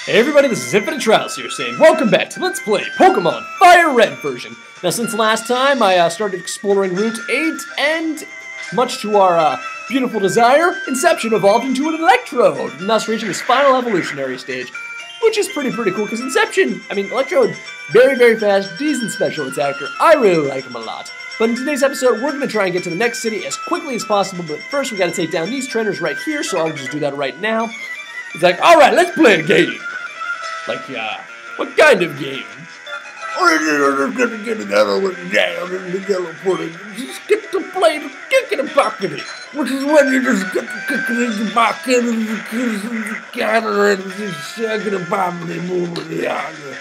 Hey everybody, this is Infinite Trials here saying welcome back to Let's Play Pokemon FireRed version. Now since last time I started exploring Route 8 and much to our beautiful desire, Inception evolved into an Electrode, and thus reaching its final evolutionary stage, which is pretty cool because Electrode, very fast, decent special attacker. I really like him a lot. But in today's episode, we're going to try and get to the next city as quickly as possible, but first we got to take down these trainers right here, so I'll just do that right now. It's like, alright, let's play a game. Like, what kind of game? We're just gonna get together with jam and the yellow pudding. Just get to play the kick in the bucket, which is when you just get the kick in the bucket and the kids and the gather and just shaking the bomb and moving the other.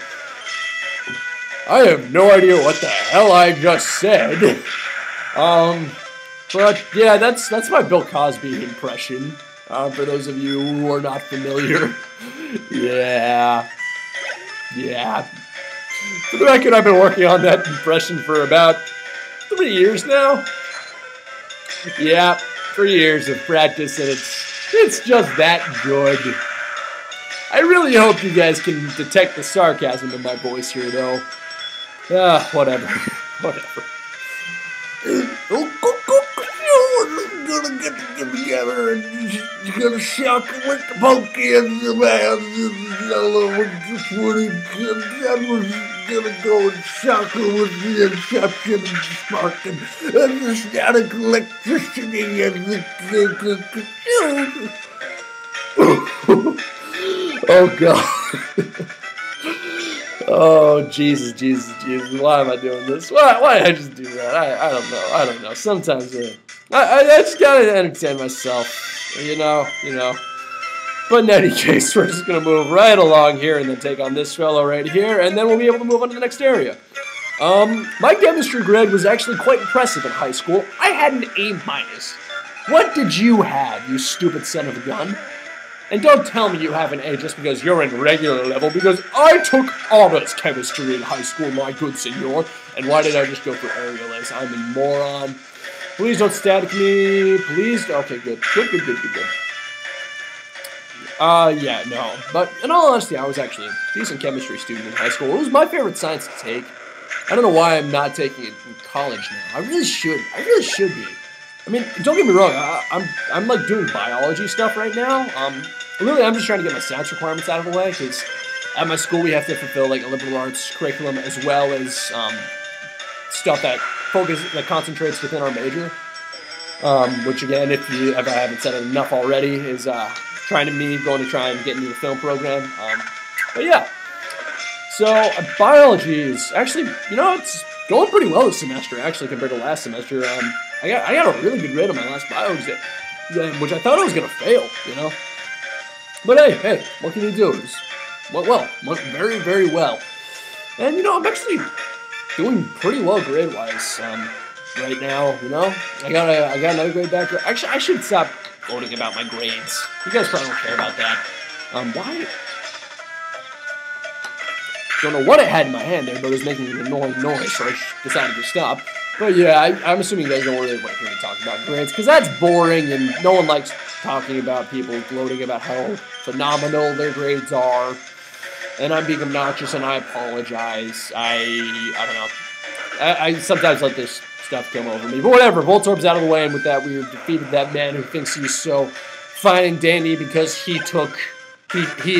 I have no idea what the hell I just said. But yeah, that's my Bill Cosby impression. For those of you who are not familiar. Yeah. For the record, I've been working on that impression for about 3 years now. Yeah, 3 years of practice, and it's just that good. I really hope you guys can detect the sarcasm in my voice here, though. Whatever. We're gonna get together and you're gonna shock with the pokey and the man and the yellow with the pudding, and then we're gonna go and shock her with the inception and the sparking and the static electricity and the Oh God. Oh Jesus. Why am I doing this? Why did I just do that? I don't know. Sometimes I just gotta entertain myself, you know. But in any case, we're just gonna move right along here and then take on this fellow right here, and then we'll be able to move on to the next area. My chemistry grade was actually quite impressive in high school. I had an A-. What did you have, you stupid son of a gun? And don't tell me you have an A just because you're in regular level, because I took honors chemistry in high school, my good senor. And why did I just go for aerial ace? I'm a moron. Please don't static me. Please. Okay, good. Yeah, no. But in all honesty, I was actually a decent chemistry student in high school. It was my favorite science to take. I don't know why I'm not taking it in college now. I really should be. I mean, don't get me wrong, I'm like doing biology stuff right now. Really, I'm just trying to get my science requirements out of the way, because at my school we have to fulfill like a liberal arts curriculum as well as stuff that concentrates within our major. Which again, if I haven't said it enough already, is going to try and get into the film program. But yeah, so biology is actually, it's going pretty well this semester actually compared to last semester. I got a really good grade on my last bio exam, which I thought I was going to fail, But hey, what can you do? Just went very well. And, I'm actually doing pretty well grade-wise right now, I got another grade back. Actually, I should stop gloating about my grades. You guys probably don't care about that. Why? Don't know what I had in my hand there, but it was making an annoying noise, so I decided to stop. But yeah, I'm assuming you guys don't really want to hear me talk about grades, because that's boring, and no one likes talking about people gloating about how phenomenal their grades are. And I'm being obnoxious, and I apologize. I don't know. I sometimes let this stuff come over me. But whatever, Voltorb's out of the way, and with that, we have defeated that man who thinks he's so fine and dandy because he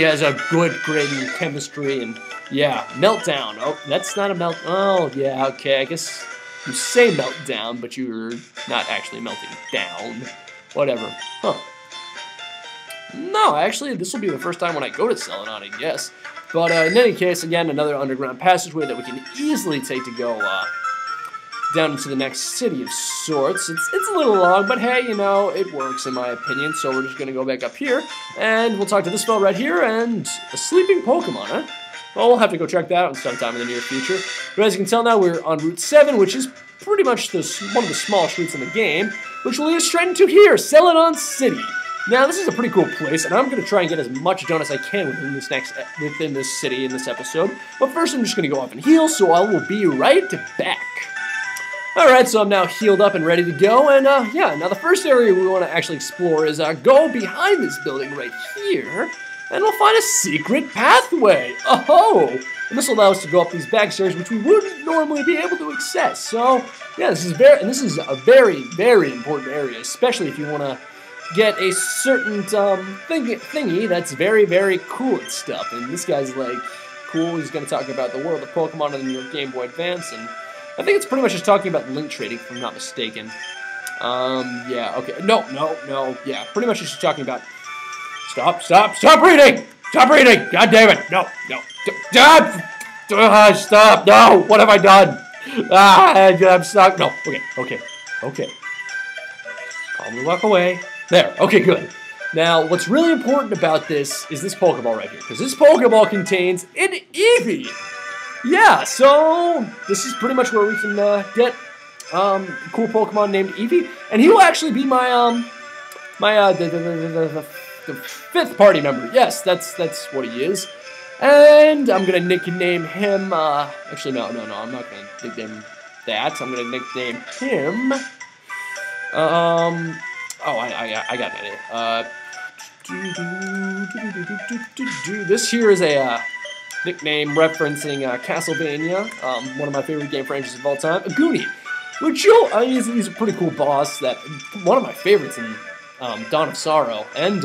has a good grade in chemistry, and yeah, meltdown. Oh, that's not a melt. Oh, yeah, okay, I guess you say meltdown, but you're not actually melting down. Whatever. Huh. No, actually, this will be the first time when I go to Celadon, I guess. But in any case, again, another underground passageway that we can easily take to go down into the next city of sorts. It's a little long, but hey, it works in my opinion. So we're just going to go back up here, and we'll talk to this fellow right here, and a sleeping Pokemon, huh? Well, we'll have to go check that out sometime in the near future. But as you can tell now, we're on Route 7, which is pretty much one of the smallest routes in the game, which will lead us straight into here, Celadon City. Now, this is a pretty cool place, and I'm going to try and get as much done as I can within this city in this episode. But first, I'm just going to go off and heal, so I will be right back. Alright, so I'm now healed up and ready to go, and yeah, now the first area we want to actually explore is go behind this building right here, and we'll find a secret pathway. Oh, and this will allow us to go up these back stairs, which we wouldn't normally be able to access. So, yeah, this is a very, very important area, especially if you want to get a certain thingy that's very, very cool and stuff. And this guy's like cool. He's going to talk about the world of Pokemon in your Game Boy Advance, and I think it's pretty much just talking about link trading, if I'm not mistaken. Yeah, okay. No. Yeah, pretty much just talking about. Stop reading! Stop reading! God damn it! No. Stop! No! What have I done? I'm stuck. No. Okay. Calmly walk away. There. Okay, good. Now, what's really important about this is this Pokeball right here, because this Pokeball contains an Eevee. Yeah, so this is pretty much where we can get cool Pokemon named Eevee, and he will actually be my the fifth party member. Yes, that's what he is. And I'm gonna nickname him. Actually, no. I'm not gonna nickname that. I'm gonna nickname him. Oh, I got an idea. This here is a nickname referencing Castlevania, one of my favorite game franchises of all time, a Goonie. Which he's a pretty cool boss. That one of my favorites in Dawn of Sorrow and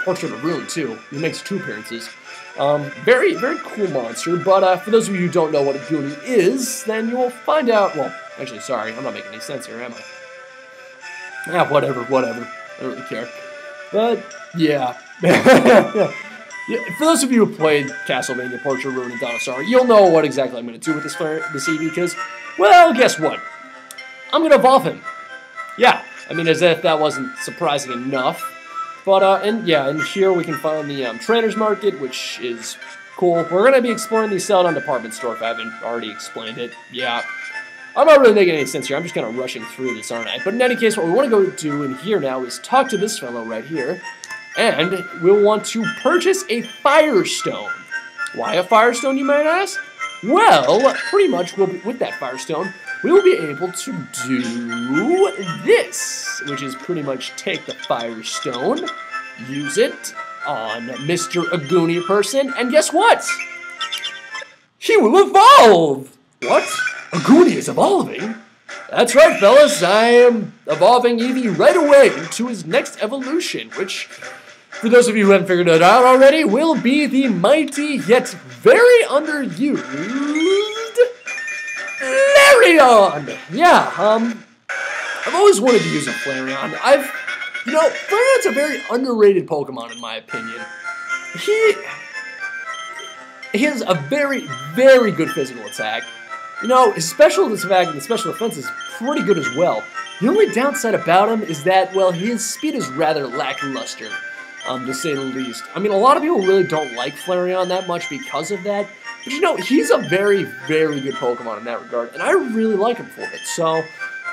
Portrait of Ruin too. He makes 2 appearances. Very, very cool monster. But for those of you who don't know what a Goonie is, then you will find out. Well, actually, sorry, I'm not making any sense here, am I? Yeah, whatever. I don't really care. But yeah. For those of you who played Castlevania, Portrait of Ruin, and Dawn of Sorrow, you'll know what exactly I'm going to do with this Eevee. Because, well, guess what? I'm going to evolve him. Yeah, I mean, as if that wasn't surprising enough. But, and here we can find the Trainer's Market, which is cool. We're going to be exploring the Celadon department store, if I haven't already explained it. Yeah, I'm not really making any sense here. I'm just kind of rushing through this, aren't I? But in any case, what we want to go do in here now is talk to this fellow right here. And we'll want to purchase a Firestone. Why a Firestone, you might ask? Well, pretty much with that Firestone, we will be able to do this, which is pretty much take the Firestone, use it on Mr. Agoonie person, and guess what? He will evolve! What? Agoonie is evolving? That's right, fellas. I am evolving Eevee right away into his next evolution, which, for those of you who haven't figured it out already, will be the mighty yet very underused Flareon! Yeah, I've always wanted to use a Flareon. Flareon's a very underrated Pokemon in my opinion. He has a very, very good physical attack. His special attack and special defense is pretty good as well. The only downside about him is that, well, his speed is rather lackluster, to say the least. I mean, a lot of people really don't like Flareon that much because of that. But he's a very, very good Pokemon in that regard, and I really like him for it. So,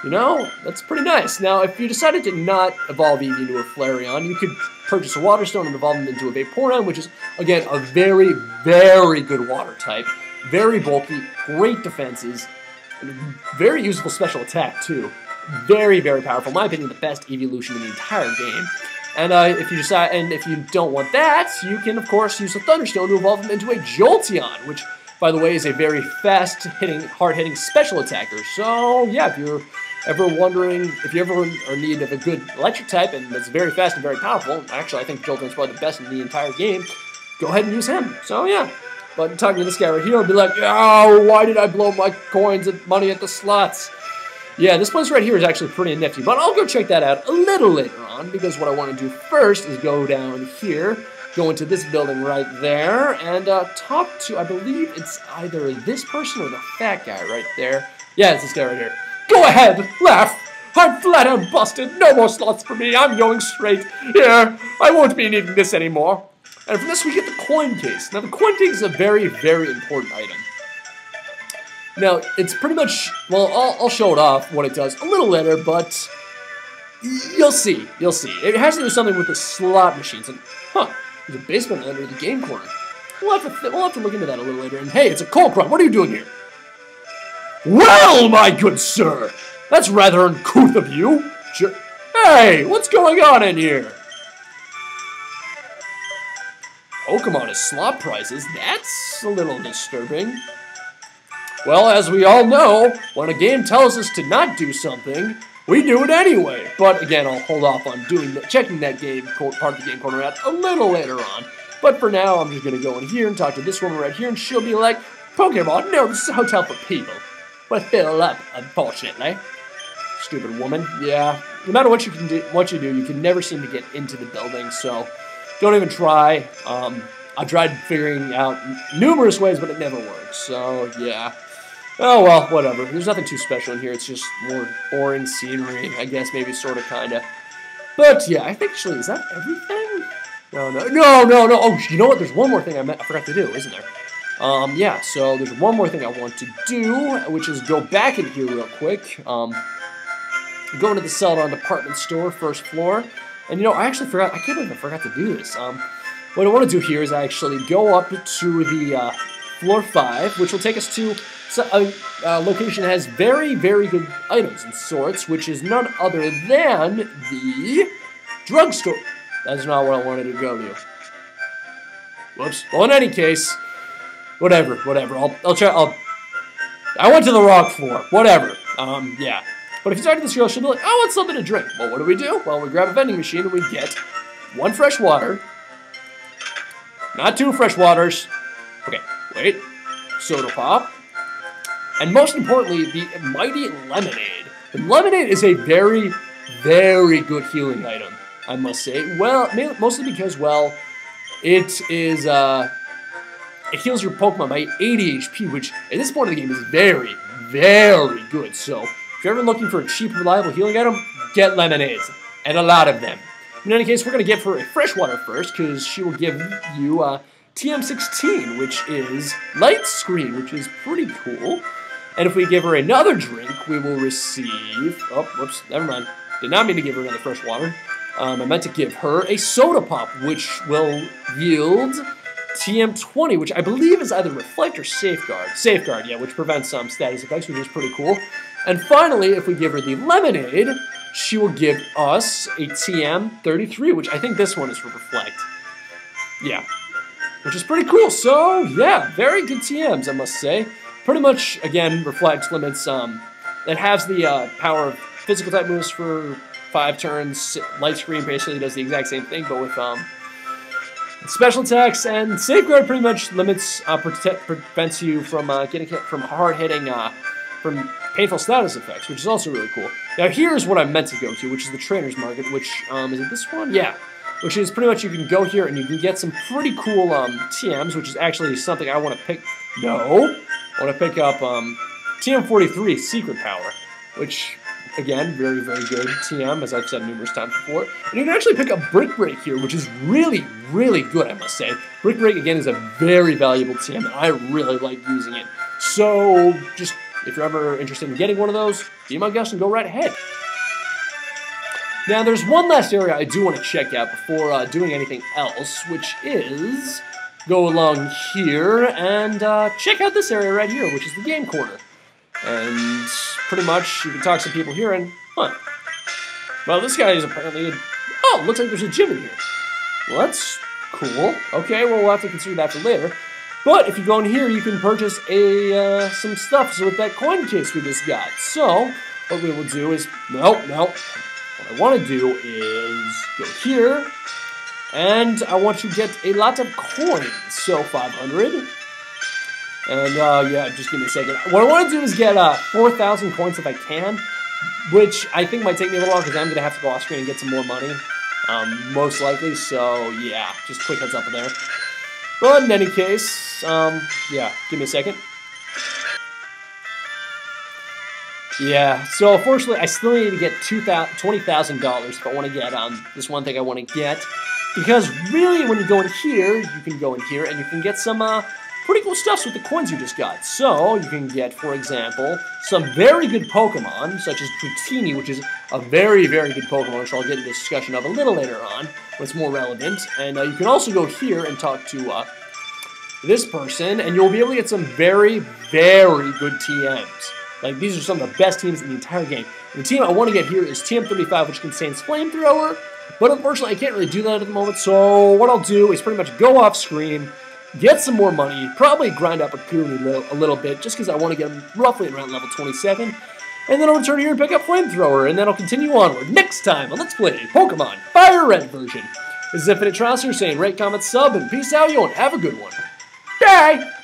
that's pretty nice. Now, if you decided to not evolve Eevee into a Flareon, you could purchase a Water Stone and evolve him into a Vaporeon, which is, again, a very, very good water type. Very bulky, great defenses, and very useful special attack, too. Very, very powerful. In my opinion, the best evolution in the entire game. And if you don't want that, you can, of course, use a Thunderstone to evolve him into a Jolteon, which, by the way, is a very fast-hitting, hard-hitting special attacker. So, yeah, if you're ever wondering, if you ever are in need of a good electric type and that's very fast and very powerful, actually, I think Jolteon's probably the best in the entire game, go ahead and use him. So, yeah. But talking to this guy right here, I'll be like, oh, why did I blow my coins and money at the slots? Yeah, this place right here is actually pretty nifty, but I'll go check that out a little later on, because what I want to do first is go down here, go into this building right there, and talk to, I believe it's either this person or the fat guy right there. Yeah, it's this guy right here. Go ahead, laugh! I'm flat and busted, no more slots for me, I'm going straight. Here, I won't be needing this anymore. And from this we get the coin case. Now the coin case is a very, very important item. Now, it's pretty much, well, I'll show it off, what it does, a little later, but you'll see. It has to do something with the slot machines, and, there's a basement under the game corner. We'll have to look into that a little later, and hey, it's a coal crop, what are you doing here? Well, my good sir, that's rather uncouth of you. Hey, what's going on in here? Pokemon as slot prices? That's a little disturbing. Well, as we all know, when a game tells us to not do something, we do it anyway. But again, I'll hold off on checking that game part of the game corner out a little later on. But for now, I'm just going to go in here and talk to this woman right here, and she'll be like, Pokemon? No, this is a hotel for people. But fill up, unfortunately. Stupid woman. Yeah, no matter what you do, you can never seem to get into the building, so don't even try. I've tried figuring out numerous ways, but it never works, so yeah. Oh, well, whatever. There's nothing too special in here. It's just more boring scenery, I guess, maybe, sort of, kind of. But, yeah, I think, actually, is that everything? No. Oh, you know what? There's one more thing I forgot to do, isn't there? Yeah, so there's one more thing I want to do, which is go back in here real quick. Go into the Celadon department store, first floor. And, you know, I actually forgot. I can't believe I forgot to do this. What I want to do here is actually go up to the floor 5, which will take us to a location that has very, very good items and sorts, which is none other than the drugstore. That's not what I wanted to go to. Whoops. Well, in any case, whatever. I'll try. I went to the wrong floor. Whatever. Yeah. But if you talk to this girl, she'll be like, "Oh, what's something to drink?" Well, what do? Well, we grab a vending machine and we get 1 fresh water. Not 2 fresh waters. Okay, wait. Soda pop. And most importantly, the mighty lemonade. The lemonade is a very, very good healing item, I must say. Well, mostly because, well, it is, it heals your Pokemon by 80 HP, which at this point of the game is very, very good. So, if you're ever looking for a cheap, reliable healing item, get lemonades. And a lot of them. In any case, we're going to give her a fresh water first, because she will give you TM16, which is Light Screen, which is pretty cool. And if we give her another drink, we will receive... Oh, whoops, never mind. Did not mean to give her another fresh water. I meant to give her a Soda Pop, which will yield TM20, which I believe is either Reflect or Safeguard. Safeguard, yeah, which prevents some status effects, which is pretty cool. And finally, if we give her the Lemonade, she will give us a TM33, which I think this one is for Reflect. Yeah, which is pretty cool. So, yeah, very good TMs, I must say. Pretty much, again, Reflect limits, it has the power of physical type moves for 5 turns. Light Screen basically does the exact same thing, but with special attacks, and Safeguard pretty much limits, prevents you from getting hit from hard-hitting, from painful status effects, which is also really cool. Now here's what I meant to go to, which is the Trainer's Market, which, is it this one? Yeah. Which is pretty much you can go here and you can get some pretty cool TMs, which is actually something I want to pick. No! I want to pick up TM43, Secret Power, which, again, very, very good TM, as I've said numerous times before. And you can actually pick up Brick Break here, which is really, really good, I must say. Brick Break, again, is a very valuable TM, and I really like using it. So, just, if you're ever interested in getting one of those, be my guest and go right ahead. Now, there's one last area I do want to check out before doing anything else, which is go along here and check out this area right here, which is the game corner. And pretty much you can talk to some people here and, well, this guy is apparently, oh, looks like there's a gym in here. Well, that's cool. Okay, well, we'll have to consider that for later. But if you go in here, you can purchase some stuff with that coin case we just got. So, what we will do is, no. What I want to do is go here, and I want to get a lot of coins. So, 500. And, yeah, just give me a second. What I want to do is get 4,000 coins if I can, which I think might take me a little while because I'm going to have to go off screen and get some more money, most likely. So, yeah, just quick heads up there. But in any case, yeah, give me a second. Yeah, so unfortunately, I still need to get $20,000 if I want to get this one thing I want to get. Because really, when you go in here, you can go in here and you can get some pretty cool stuff with the coins you just got. So, you can get, for example, some very good Pokemon, such as Dratini, which is a very, very good Pokemon, which I'll get into discussion of a little later on, when it's more relevant. And you can also go here and talk to this person, and you'll be able to get some very, very good TMs. Like, these are some of the best teams in the entire game. And the team I want to get here is TM35, which contains Flamethrower, But unfortunately, I can't really do that at the moment, so what I'll do is pretty much go off screen, get some more money, probably grind up a Goonie a little bit, just because I want to get him roughly around level 27, and then I'll return here and pick up Flamethrower, and then I'll continue onward next time on Let's Play Pokemon FireRed version. This is Infinite Trouser saying rate, comment, sub, and peace out, yo, and have a good one. Bye!